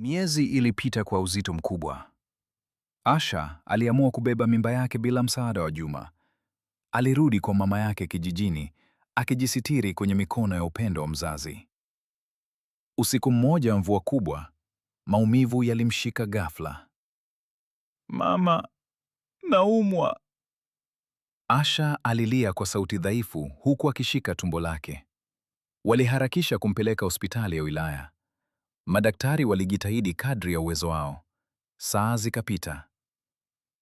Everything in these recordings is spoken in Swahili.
Miezi ilipita kwa uzito mkubwa. Asha aliamua kubeba mimba yake bila msaada wa Juma. Alirudi kwa mama yake kijijini, akijisitiri kwenye mikono ya upendo wa mzazi. Usiku mmoja wa mvua kubwa, maumivu yalimshika ghafla. Mama, naumwa. Asha alilia kwa sauti dhaifu huku akishika tumbo lake. Waliharakisha kumpeleka hospitali ya wilaya. Madaktari walijitahidi kadri ya uwezo wao. Saa zikapita.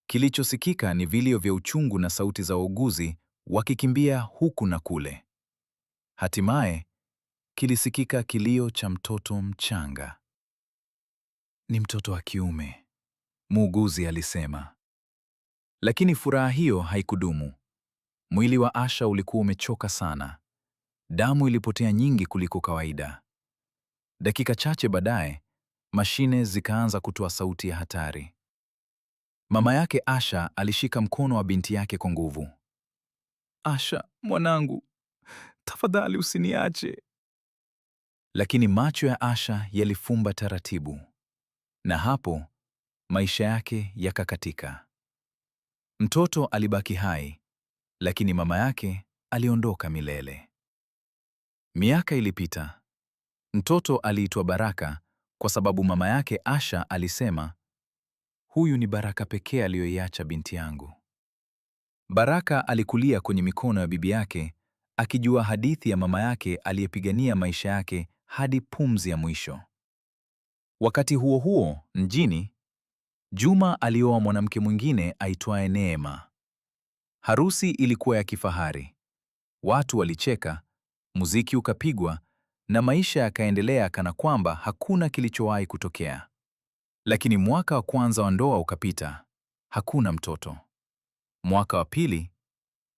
Kilichosikika ni vilio vya uchungu na sauti za wauguzi wakikimbia huku na kule. Hatimaye kilisikika kilio cha mtoto mchanga. Ni mtoto wa kiume, muuguzi alisema. Lakini furaha hiyo haikudumu. Mwili wa Asha ulikuwa umechoka sana. Damu ilipotea nyingi kuliko kawaida. Dakika chache baadaye, mashine zikaanza kutoa sauti ya hatari. Mama yake Asha alishika mkono wa binti yake kwa nguvu. Asha, mwanangu, tafadhali usiniache. Lakini macho ya Asha yalifumba taratibu. Na hapo, maisha yake yakakatika. Mtoto alibaki hai, lakini mama yake aliondoka milele. Miaka ilipita. Mtoto aliitwa Baraka kwa sababu mama yake Asha alisema, huyu ni baraka pekee aliyoiacha binti yangu. Baraka alikulia kwenye mikono ya bibi yake, akijua hadithi ya mama yake aliyepigania maisha yake hadi pumzi ya mwisho. Wakati huo huo, mjini, Juma alioa mwanamke mwingine aitwaye Neema. Harusi ilikuwa ya kifahari. Watu walicheka, muziki ukapigwa, na maisha yakaendelea kana kwamba hakuna kilichowahi kutokea. Lakini mwaka wa kwanza wa ndoa ukapita, hakuna mtoto. Mwaka wa pili,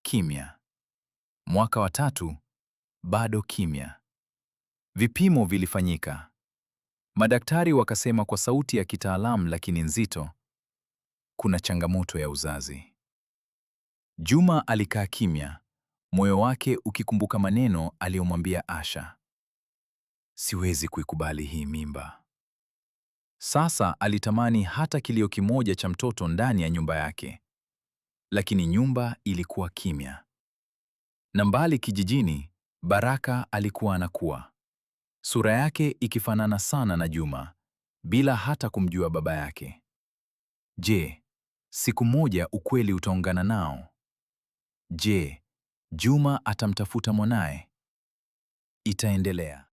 kimya. Mwaka wa tatu, bado kimya. Vipimo vilifanyika. Madaktari wakasema kwa sauti ya kitaalamu lakini nzito, kuna changamoto ya uzazi. Juma alikaa kimya, moyo wake ukikumbuka maneno aliyomwambia Asha. Siwezi kuikubali hii mimba. Sasa alitamani hata kilio kimoja cha mtoto ndani ya nyumba yake. Lakini nyumba ilikuwa kimya. Na mbali kijijini, Baraka alikuwa anakuwa. Sura yake ikifanana sana na Juma, bila hata kumjua baba yake. Je, siku moja ukweli utaungana nao? Je, Juma atamtafuta mwanaye? Itaendelea.